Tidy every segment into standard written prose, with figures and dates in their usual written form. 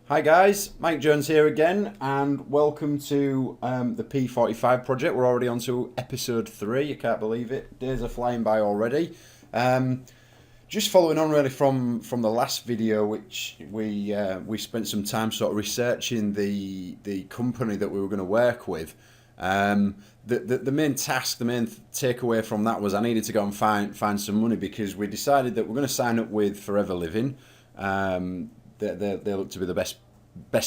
Hi guys, Mike Jones here again, and welcome to the P45 project. We're already on to episode 3. I can't believe it. Days are flying by already. Um, just following on really from the last video, which we spent some time sort of researching the company that we were going to work with. Um, the main task, the main takeaway from that was I needed to go and find some money because we decided that we're going to sign up with Forever Living. They look to be the best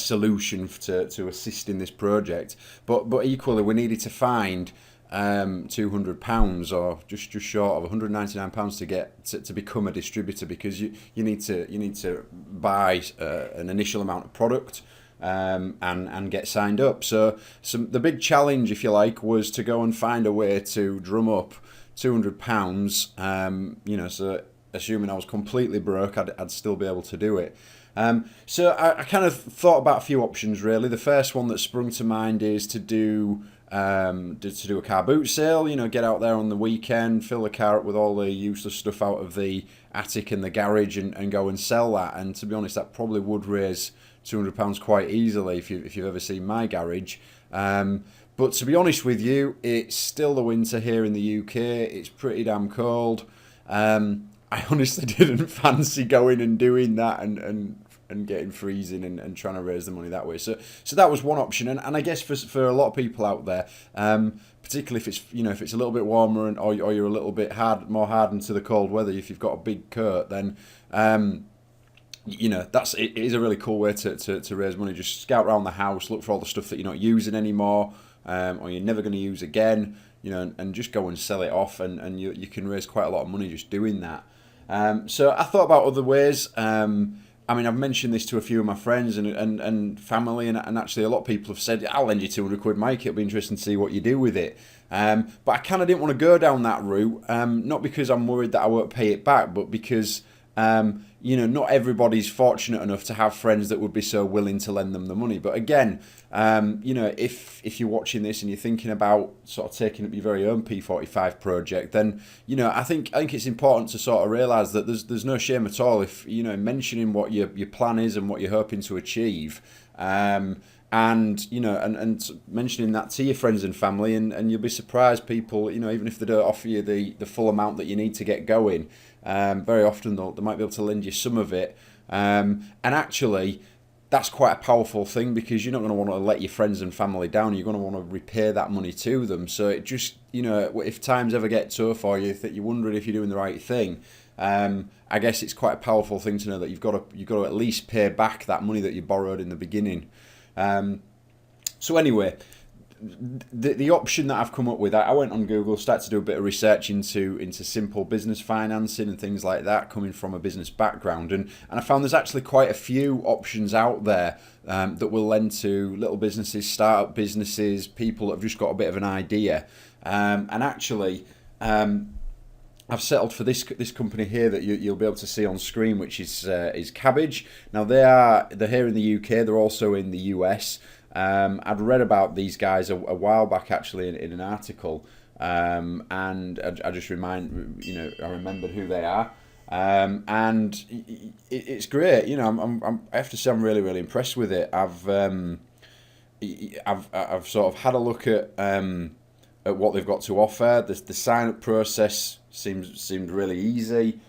solution to assist in this project. But equally, we needed to find £200 or just short of £199 to get to become a distributor, because you need to buy an initial amount of product. And get signed up. So the big challenge, if you like, was to go and find a way to drum up £200. So assuming I was completely broke, I'd still be able to do it. So I kind of thought about a few options really. The first one that sprung to mind is to do a car boot sale. Get out there on the weekend, fill the car up with all the useless stuff out of the attic and the garage, and go and sell that. And to be honest, that probably would raise £200 quite easily if you've ever seen my garage. But to be honest with you, it's still the winter here in the UK. It's pretty damn cold. I honestly didn't fancy going and doing that and getting freezing and trying to raise the money that way. So that was one option. And I guess for a lot of people out there, particularly if it's a little bit warmer or you're a little bit more hardened to the cold weather, if you've got a big coat, then it is a really cool way to raise money. Just scout around the house, look for all the stuff that you're not using anymore, or you're never going to use again, and just go and sell it off, and you can raise quite a lot of money just doing that. So I thought about other ways. I've mentioned this to a few of my friends and family, and actually a lot of people have said, I'll lend you 200 quid, Mike, it'll be interesting to see what you do with it. But I kind of didn't want to go down that route, not because I'm worried that I won't pay it back, but because not everybody's fortunate enough to have friends that would be so willing to lend them the money. But again, if you're watching this and you're thinking about sort of taking up your very own P45 project, then I think it's important to sort of realise that there's no shame at all if mentioning what your plan is and what you're hoping to achieve. And mentioning that to your friends and family, and you'll be surprised people, even if they don't offer you the full amount that you need to get going, very often they might be able to lend you some of it. And actually, that's quite a powerful thing, because you're not going to want to let your friends and family down. You're going to want to repay that money to them. So it just, if times ever get tough for you, that you're wondering if you're doing the right thing, I guess it's quite a powerful thing to know that you've got to at least pay back that money that you borrowed in the beginning. So anyway, the option that I've come up with, I went on Google, started to do a bit of research into simple business financing and things like that, coming from a business background, and I found there's actually quite a few options out there that will lend to little businesses, startup businesses, people that have just got a bit of an idea, and actually. I've settled for this company here that you'll be able to see on screen, which is Cabbage. Now they're here in the UK. They're also in the US. I'd read about these guys a while back, actually, in an article, and I just I remembered who they are, and it's great. I have to say I'm really, really impressed with it. I've sort of had a look at what they've got to offer. The sign up process seemed really easy.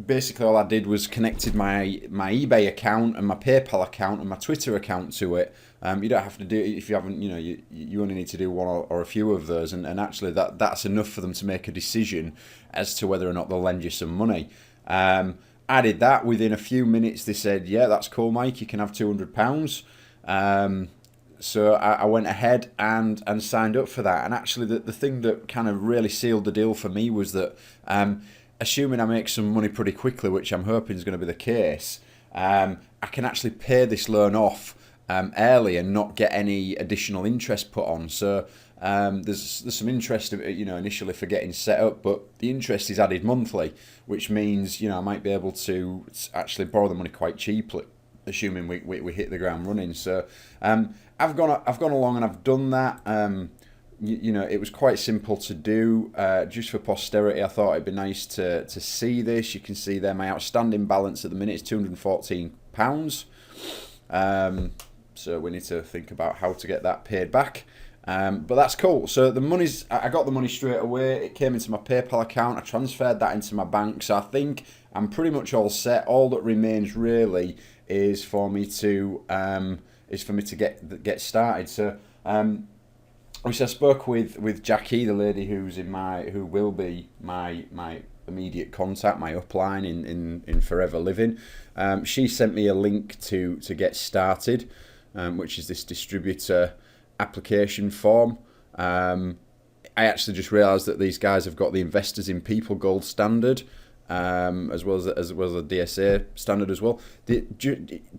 Basically, all I did was connected my eBay account and my PayPal account and my Twitter account to it. You don't have to do it if you haven't. You only need to do one or a few of those, and actually that's enough for them to make a decision as to whether or not they'll lend you some money. I did that. Within a few minutes, they said, "Yeah, that's cool, Mike. You can have £200." So I went ahead and signed up for that. And actually, the thing that kind of really sealed the deal for me was that, assuming I make some money pretty quickly, which I'm hoping is going to be the case, I can actually pay this loan off early and not get any additional interest put on. So there's some interest, initially for getting set up, but the interest is added monthly, which means I might be able to actually borrow the money quite cheaply, assuming we hit the ground running. So I've gone along and I've done that. you know, it was quite simple to do. Just for posterity, I thought it'd be nice to see this. You can see there my outstanding balance at the minute is £214. So we need to think about how to get that paid back. But that's cool. So I got the money straight away. It came into my PayPal account. I transferred that into my bank. So I think I'm pretty much all set. All that remains really is for me to get started. So obviously I spoke with Jackie, the lady who will be my immediate contact, my upline in Forever Living. She sent me a link to get started, which is this distributor application form. I actually just realised that these guys have got the Investors in People Gold standard, as well as the DSA standard as well.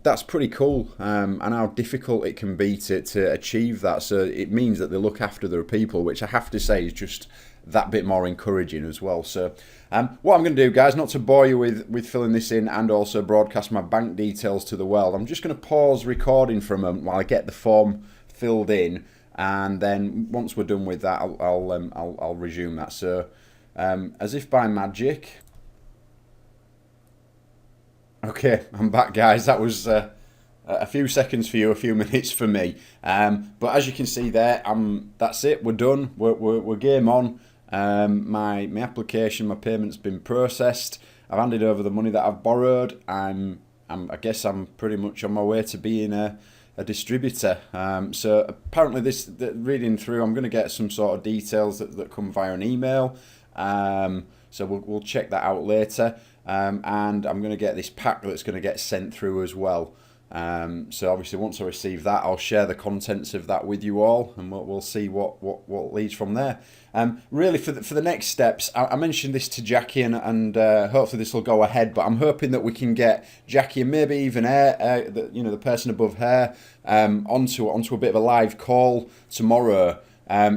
That's pretty cool, and how difficult it can be to achieve that. So it means that they look after their people, which I have to say is just that bit more encouraging as well. So what I'm going to do, guys, not to bore you with filling this in and also broadcast my bank details to the world, I'm just going to pause recording for a moment while I get the form filled in, and then once we're done with that, I'll resume that. So as if by magic. Okay, I'm back, guys. That was a few seconds for you, a few minutes for me. But as you can see there, that's it. We're done. We're game on. My application, my payment's been processed. I've handed over the money that I've borrowed. I guess I'm pretty much on my way to being a distributor. So apparently reading through, I'm going to get some sort of details that come via an email. So we'll check that out later. And I'm going to get this pack that's going to get sent through as well. So obviously once I receive that, I'll share the contents of that with you all, and we'll see what leads from there. Really for the next steps, I mentioned this to Jackie, and hopefully this will go ahead, but I'm hoping that we can get Jackie and maybe even the person above her onto a bit of a live call tomorrow.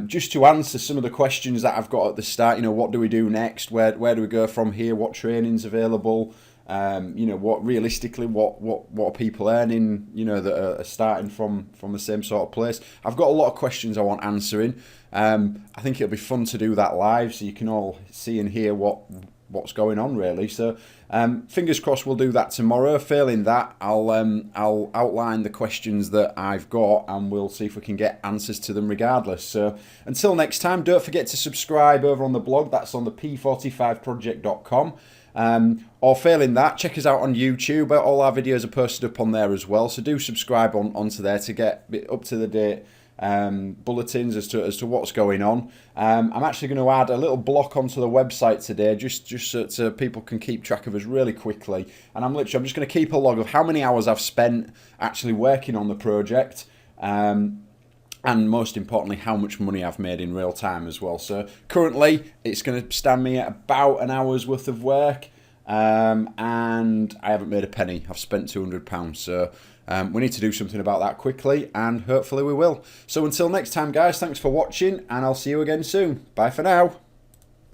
Just to answer some of the questions that I've got at the start. What do we do next? Where do we go from here? What training's available? What realistically, what are people earning? That are starting from the same sort of place. I've got a lot of questions I want answering. I think it'll be fun to do that live, so you can all see and hear what's going on really. So fingers crossed we'll do that tomorrow. Failing that, I'll outline the questions that I've got, and we'll see if we can get answers to them regardless. So until next time, don't forget to subscribe over on the blog. That's on the P45project.com. Or failing that, check us out on YouTube. All our videos are posted up on there as well, so do subscribe onto there to get up to the date bulletins as to what's going on. I'm actually going to add a little block onto the website today, just so people can keep track of us really quickly. And I'm just going to keep a log of how many hours I've spent actually working on the project, and most importantly, how much money I've made in real time as well. So currently, it's going to stand me at about an hour's worth of work, and I haven't made a penny. I've spent £200. So we need to do something about that quickly, and hopefully we will. So until next time, guys, thanks for watching, and I'll see you again soon. Bye for now.